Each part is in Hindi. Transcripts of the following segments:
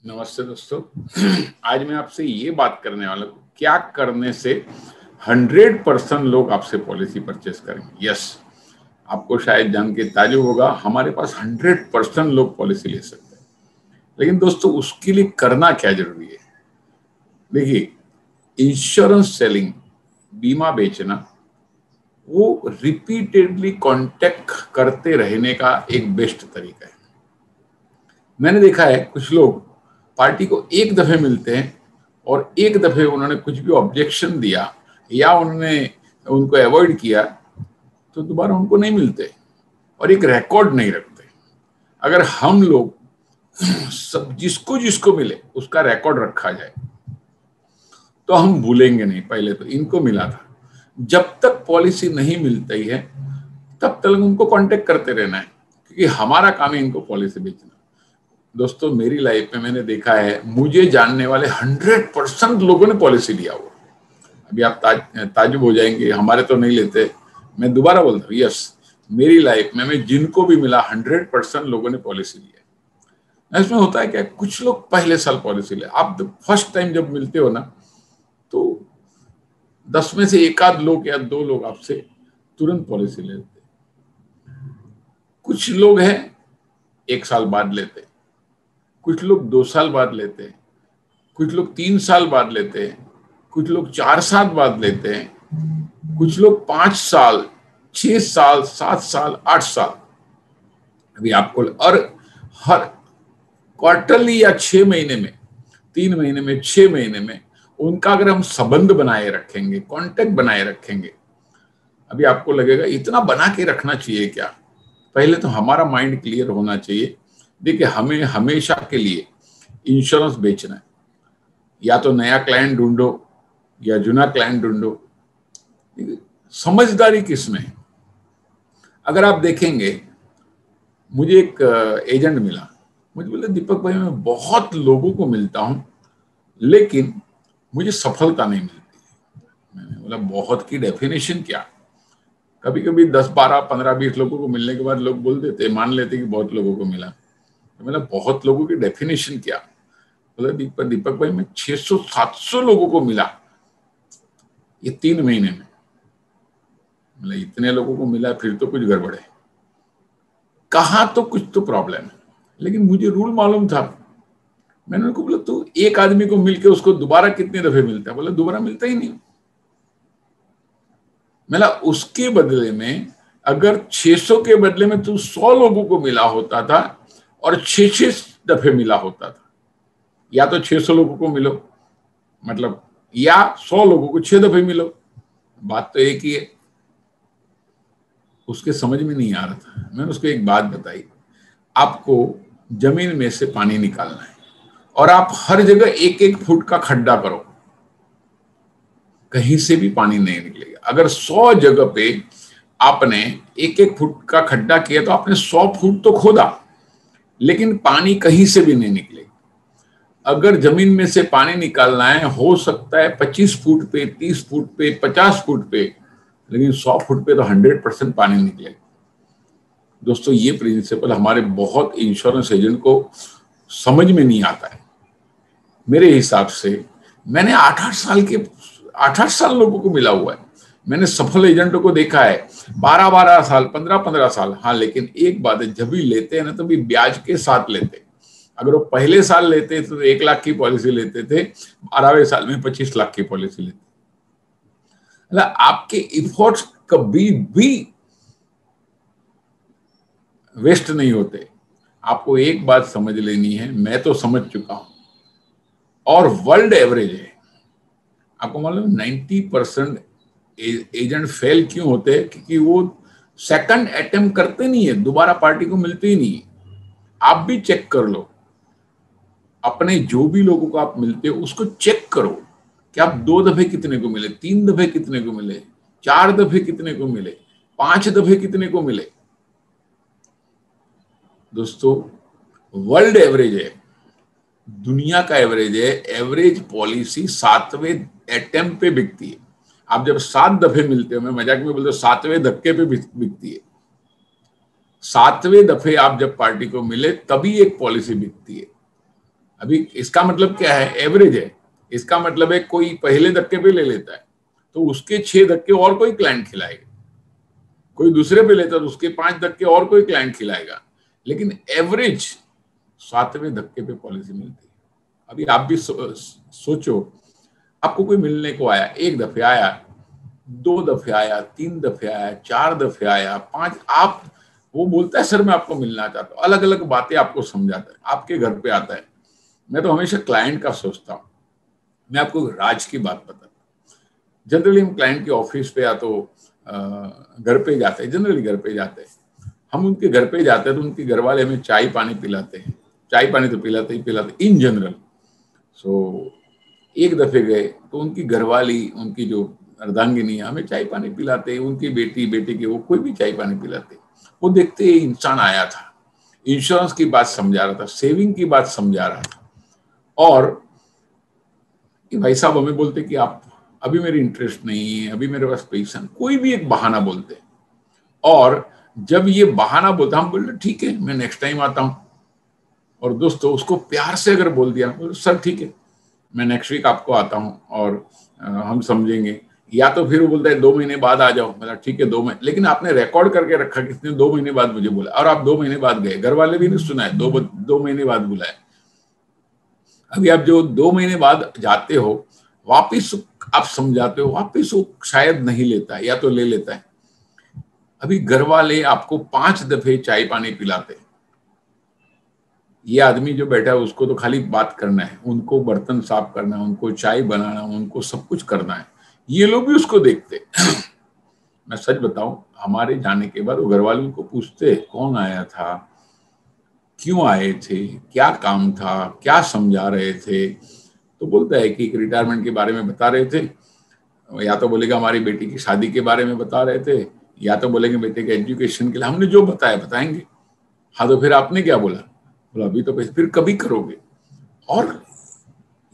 नमस्ते दोस्तों। आज मैं आपसे ये बात करने वाला हूँ, क्या करने से 100% लोग आपसे पॉलिसी परचेस करेंगे। यस, आपको शायद जान के ताज्जुब होगा, हमारे पास 100% लोग पॉलिसी ले सकते हैं। लेकिन दोस्तों, उसके लिए करना क्या जरूरी है? देखिए, इंश्योरेंस सेलिंग, बीमा बेचना, वो रिपीटेडली कांटेक्ट करते रहने का एक बेस्ट तरीका है। मैंने देखा है कुछ लोग पार्टी को एक दफे मिलते हैं और एक दफे उन्होंने कुछ भी ऑब्जेक्शन दिया या उन्होंने उनको अवॉइड किया तो दोबारा उनको नहीं मिलते और एक रिकॉर्ड नहीं रखते। अगर हम लोग सब जिसको जिसको मिले उसका रिकॉर्ड रखा जाए तो हम भूलेंगे नहीं। पहले तो इनको मिला था, जब तक पॉलिसी नहीं मिलती है तब तक उनको कांटेक्ट करते रहना है, क्योंकि हमारा काम है इनको पॉलिसी बेचना। दोस्तों, मेरी लाइफ में मैंने देखा है, मुझे जानने वाले 100% लोगों ने पॉलिसी लिया हुआ। अभी आप ताज्जुब हो जाएंगे, हमारे तो नहीं लेते। मैं दोबारा बोलता हूँ, यस, मेरी लाइफ में मैं जिनको भी मिला 100% लोगों ने पॉलिसी लिया। इसमें होता है क्या, कुछ लोग पहले साल पॉलिसी ले, आप फर्स्ट टाइम जब मिलते हो ना तो 10 में से एक आध लोग या 2 लोग आपसे तुरंत पॉलिसी लेते। कुछ लोग हैं 1 साल बाद लेते, कुछ लोग 2 साल बाद लेते हैं, कुछ लोग 3 साल बाद लेते हैं, कुछ लोग 4 साल बाद लेते हैं, कुछ लोग 5 साल, 6 साल, 7 साल, 8 साल। अभी आपको और हर क्वार्टरली या 6 महीने में, 3 महीने में, 6 महीने में उनका अगर हम संबंध बनाए रखेंगे, कांटेक्ट बनाए रखेंगे, अभी आपको लगेगा इतना बना के रखना चाहिए क्या? पहले तो हमारा माइंड क्लियर होना चाहिए। देखिए, हमें हमेशा के लिए इंश्योरेंस बेचना है, या तो नया क्लाइंट ढूंढो या जुना क्लाइंट ढूंढो। समझदारी किसमें है? अगर आप देखेंगे, मुझे एक एजेंट मिला, मुझे बोले दीपक भाई, मैं बहुत लोगों को मिलता हूं लेकिन मुझे सफलता नहीं मिलती। मैंने बोला बहुत की डेफिनेशन क्या? कभी कभी 10, 12, 15, 20 लोगों को मिलने के बाद लोग बोल देते, मान लेते कि बहुत लोगों को मिला। तो मैंने बहुत लोगों की डेफिनेशन क्या? बोला दीपक भाई, मैं 600, 700 लोगों को मिला ये 3 महीने में। मतलब इतने लोगों को मिला, फिर तो कुछ गड़बड़ है, कहा तो कुछ तो प्रॉब्लम है। लेकिन मुझे रूल मालूम था। मैंने उनको बोला, तू एक आदमी को मिलके उसको दोबारा कितने दफे मिलता है? बोला दोबारा मिलता ही नहीं। मतलब उसके बदले में अगर 600 के बदले में तू 100 लोगों को मिला होता था और 6-6 दफे मिला होता था, या तो 600 लोगों को मिलो मतलब, या 100 लोगों को 6 दफे मिलो, बात तो एक ही है। उसके समझ में नहीं आ रहा था। मैंने उसको एक बात बताई, आपको जमीन में से पानी निकालना है और आप हर जगह 1-1 फुट का खड्डा करो, कहीं से भी पानी नहीं निकलेगा। अगर 100 जगह पे आपने 1-1 फुट का खड्डा किया तो आपने 100 फुट तो खोदा, लेकिन पानी कहीं से भी नहीं निकलेगा। अगर जमीन में से पानी निकालना है, हो सकता है 25 फुट पे, 30 फुट पे, 50 फुट पे, लेकिन 100 फुट पे तो 100% पानी निकलेगा। दोस्तों, ये प्रिंसिपल हमारे बहुत इंश्योरेंस एजेंट को समझ में नहीं आता है। मेरे हिसाब से मैंने 8-8 साल लोगों को मिला हुआ है। मैंने सफल एजेंटों को देखा है 12-12 साल, 15-15 साल। हाँ, लेकिन एक बात है, जब भी लेते हैं ना तभी ब्याज के साथ लेते हैं। अगर वो पहले साल लेते तो 1 लाख की पॉलिसी लेते थे, 12वें साल में 25 लाख की पॉलिसी लेते। मतलब आपके इफोर्ट्स कभी भी वेस्ट नहीं होते। आपको एक बात समझ लेनी है, मैं तो समझ चुका हूं, और वर्ल्ड एवरेज है। आपको मालूम 90% एजेंट फेल क्यों होते हैं? क्योंकि वो सेकंड अटेम्प्ट करते नहीं है, दोबारा पार्टी को मिलते ही नहीं। आप भी चेक कर लो, अपने जो भी लोगों को आप मिलते हो उसको चेक करो कि आप 2 दफे कितने को मिले, 3 दफे कितने को मिले, 4 दफे कितने को मिले, 5 दफे कितने को मिले। दोस्तों, वर्ल्ड एवरेज है, दुनिया का एवरेज है, एवरेज पॉलिसी 7वें अटेम्प्ट पे बिकती है। आप जब 7 दफे मिलते हो, मैं मजाक में बोलते हो 7वें धक्के पे बिकती है। 7वें दफे आप जब पार्टी को मिले तभी एक पॉलिसी बिकती है। अभी इसका मतलब क्या है, एवरेज है। इसका मतलब है कोई पहले धक्के पे ले लेता है तो उसके 6 धक्के और कोई क्लाइंट खिलाएगा, कोई दूसरे पे लेता है तो उसके 5 धक्के और कोई क्लाइंट खिलाएगा, लेकिन एवरेज 7वें धक्के पे पॉलिसी मिलती है। अभी आप भी सोचो, आपको कोई मिलने को आया, 1 दफे आया, 2 दफे आया, 3 दफे आया, 4 दफे आया, 5, आप वो बोलता है सर मैं आपको मिलना चाहता हूँ, अलग अलग बातें आपको समझाता है, आपके घर पे आता है। मैं तो हमेशा क्लाइंट का सोचता हूँ। मैं आपको राज की बात बताता हूँ। जनरली हम क्लाइंट के ऑफिस पे या तो घर पे जाते हैं, जनरली घर पे जाते हैं। हम उनके घर पे जाते हैं तो उनके घर वाले हमें चाय पानी पिलाते हैं, चाय पानी तो पिलाते ही पिलाते इन जनरल। सो एक दफे गए तो उनकी घरवाली, उनकी जो अर्धांगिनी हमें चाय पानी पिलाते, उनकी बेटी, बेटे के वो कोई भी चाय पानी पिलाते। वो देखते ही इंसान आया था, इंश्योरेंस की बात समझा रहा था, सेविंग की बात समझा रहा था, और कि भाई साहब हमें बोलते कि आप अभी मेरी इंटरेस्ट नहीं है, अभी मेरे पास पैसा, कोई भी एक बहाना बोलते। और जब ये बहाना बोलता हम बोलते ठीक है मैं नेक्स्ट टाइम आता हूं। और दोस्तों उसको प्यार से अगर बोल दिया सर ठीक है मैं नेक्स्ट वीक आपको आता हूं और हम समझेंगे, या तो फिर वो बोलता है 2 महीने बाद आ जाओ, मतलब ठीक है 2 महीने, लेकिन आपने रिकॉर्ड करके रखा किसने 2 महीने बाद मुझे बोला, और आप 2 महीने बाद गए, घर वाले भी नहीं सुना है 2 महीने बाद बुलाए। अभी आप जो 2 महीने बाद जाते हो वापिस आप समझाते हो, वापिस वो शायद नहीं लेता है या तो ले लेता है। अभी घर वाले आपको 5 दफे चाय पानी पिलाते हैं, ये आदमी जो बैठा है उसको तो खाली बात करना है, उनको बर्तन साफ करना है, उनको चाय बनाना, उनको सब कुछ करना है, ये लोग भी उसको देखते। मैं सच बताऊं, हमारे जाने के बाद वो घर वाले उनको पूछते कौन आया था, क्यों आए थे, क्या काम था, क्या समझा रहे थे, तो बोलता है कि एक रिटायरमेंट के बारे में बता रहे थे, या तो बोलेगा हमारी बेटी की शादी के बारे में बता रहे थे, या तो बोलेंगे बेटे के एजुकेशन के लिए, हमने जो बताया बताएंगे। हाँ तो फिर आपने क्या बोला, बोला अभी तो फिर कभी करोगे। और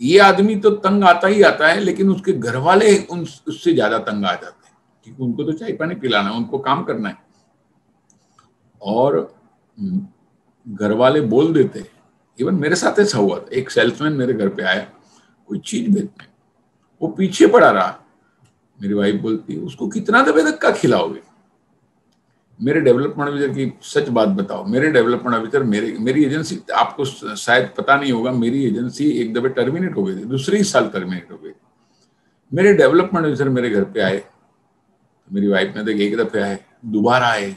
ये आदमी तो तंग आता ही आता है, लेकिन उसके घर वाले उससे ज्यादा तंग आ जाते हैं, क्योंकि उनको तो चाय पानी पिलाना है, उनको काम करना है। और घर वाले बोल देते हैं, इवन मेरे साथ ऐसा हुआ था, एक सेल्समैन मेरे घर पे आया कोई चीज बेचने, वो पीछे पड़ा रहा, मेरी वाइफ बोलती है उसको कितना दबे धक्का खिलाओगे। मेरे डेवलपमेंट ऑफिसर की सच बात बताओ, मेरे डेवलपमेंट ऑफिसर, मेरी एजेंसी, आपको शायद पता नहीं होगा, मेरी एजेंसी एक दफे टर्मिनेट हो गई थी, दूसरे ही साल टर्मिनेट हो गई। मेरे डेवलपमेंट ऑफिसर मेरे घर पे आए, मेरी वाइफ ने देखा, एक दफे आए, दोबारा आए,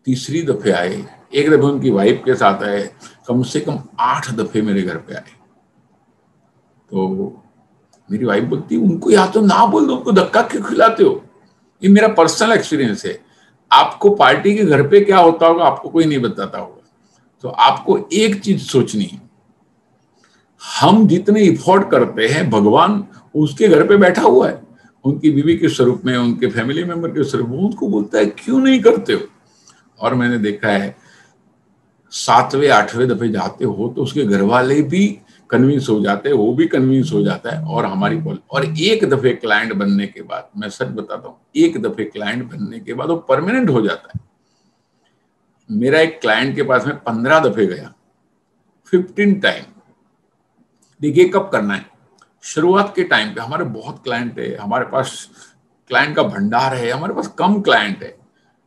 तीसरी दफे आए, एक दफे उनकी वाइफ के साथ आए, कम से कम 8 दफे मेरे घर पे आए। तो मेरी वाइफ बोलती उनको या तो ना बोल दो, उनको धक्का क्यों खिलाते हो। ये मेरा पर्सनल एक्सपीरियंस है, आपको पार्टी के घर पे क्या होता होगा आपको कोई नहीं बताता होगा। तो आपको एक चीज सोचनी है, हम जितने इफोर्ट करते हैं भगवान उसके घर पे बैठा हुआ है, उनकी बीवी के स्वरूप में, उनके फैमिली मेंबर के स्वरूप में, उनको बोलता है क्यों नहीं करते हो। और मैंने देखा है 7वें 8वें दफे जाते हो तो उसके घर वाले भी कन्विंस हो जाते हैं, वो भी कन्विंस हो जाता है, और हमारी और एक दफे क्लाइंट बनने के बाद, मैं सच बताता हूँ, एक दफे क्लाइंट बनने के बाद वो परमानेंट हो जाता है। मेरा एक क्लाइंट के पास में 15 दफे गया, 15 टाइम। देखिए कब करना है, शुरुआत के टाइम पे हमारे बहुत क्लाइंट है, हमारे पास क्लाइंट का भंडार है, हमारे पास कम क्लाइंट है,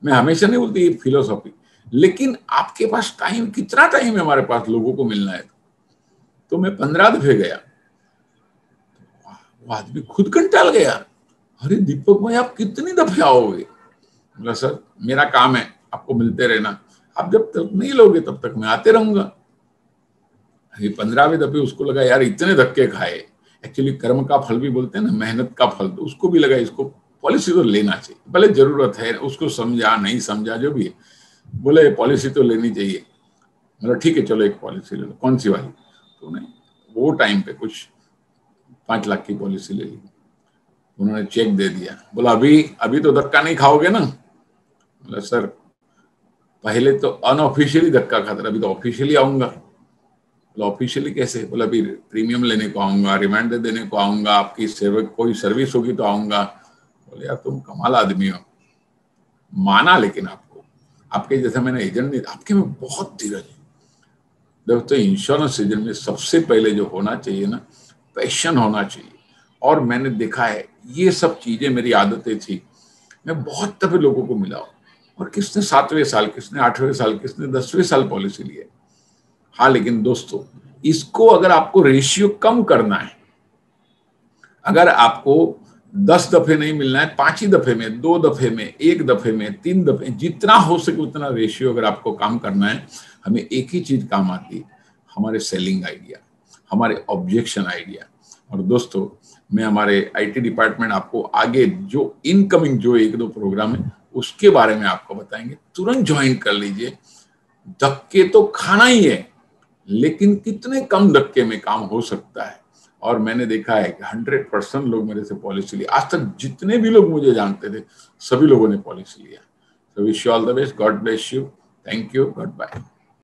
मैं हमेशा नहीं बोलती ये फिलोसॉफी, लेकिन आपके पास टाइम, कितना टाइम है हमारे पास लोगों को मिलना है। तो मैं 15 दफे गया, वो आदमी खुद कंटाल गया, अरे दीपक भाई आप कितनी दफे आओगे। बोला सर मेरा काम है आपको मिलते रहना, आप जब तक नहीं लोगे तब तक मैं आते रहूंगा। 15वें दफे उसको लगा यार इतने धक्के खाए, एक्चुअली कर्म का फल भी बोलते हैं ना, मेहनत का फल, तो उसको भी लगा इसको पॉलिसी तो लेना चाहिए, भले जरूरत है, उसको समझा नहीं समझा जो भी है, बोले पॉलिसी तो लेनी चाहिए। मतलब ठीक है चलो एक पॉलिसी ले लो, कौन सी वाली, तो नहीं वो टाइम पे कुछ 5 लाख की पॉलिसी ले ली, उन्होंने चेक दे दिया, बोला अभी अभी तो धक्का नहीं खाओगे ना। बोला सर पहले तो अनऑफिशियली धक्का खाता, अभी तो ऑफिशियली आऊंगा। बोला ऑफिशियली कैसे, बोला अभी प्रीमियम लेने को आऊंगा, रिमाइंडर देने को आऊंगा, आपकी कोई सर्विस होगी तो आऊंगा। बोले यार तुम कमाल आदमी हो, माना, लेकिन आपको आपके जैसा मैंने एजेंट नहीं, आपके में बहुत धीरज है। दोस्तों इंश्योरेंस एजेंट में सबसे पहले जो होना चाहिए ना, पैशन होना चाहिए। और मैंने देखा है ये सब चीजें मेरी आदतें थी। मैं बहुत दफे लोगों को मिला हूं, और किसने 7वें साल, किसने 8वें साल, किसने 10वें साल पॉलिसी ली है। हाँ, लेकिन दोस्तों इसको अगर आपको रेशियो कम करना है, अगर आपको 10 दफे नहीं मिलना है, 5 ही दफे में, 2 दफे में, 1 दफे में, 3 दफे, जितना हो सके उतना रेशियो अगर आपको काम करना है, हमें एक ही चीज काम आती है, हमारे सेलिंग आइडिया, हमारे ऑब्जेक्शन आइडिया। और दोस्तों मैं हमारे आईटी डिपार्टमेंट आपको आगे जो इनकमिंग जो 1-2 प्रोग्राम है उसके बारे में आपको बताएंगे, तुरंत ज्वाइन कर लीजिए। धक्के तो खाना ही है, लेकिन कितने कम धक्के में काम हो सकता है। और मैंने देखा है कि 100% लोग मेरे से पॉलिसी लिए, आज तक जितने भी लोग मुझे जानते थे सभी लोगों ने पॉलिसी लिया। So wish you all the best. God bless you. Thank you. Goodbye.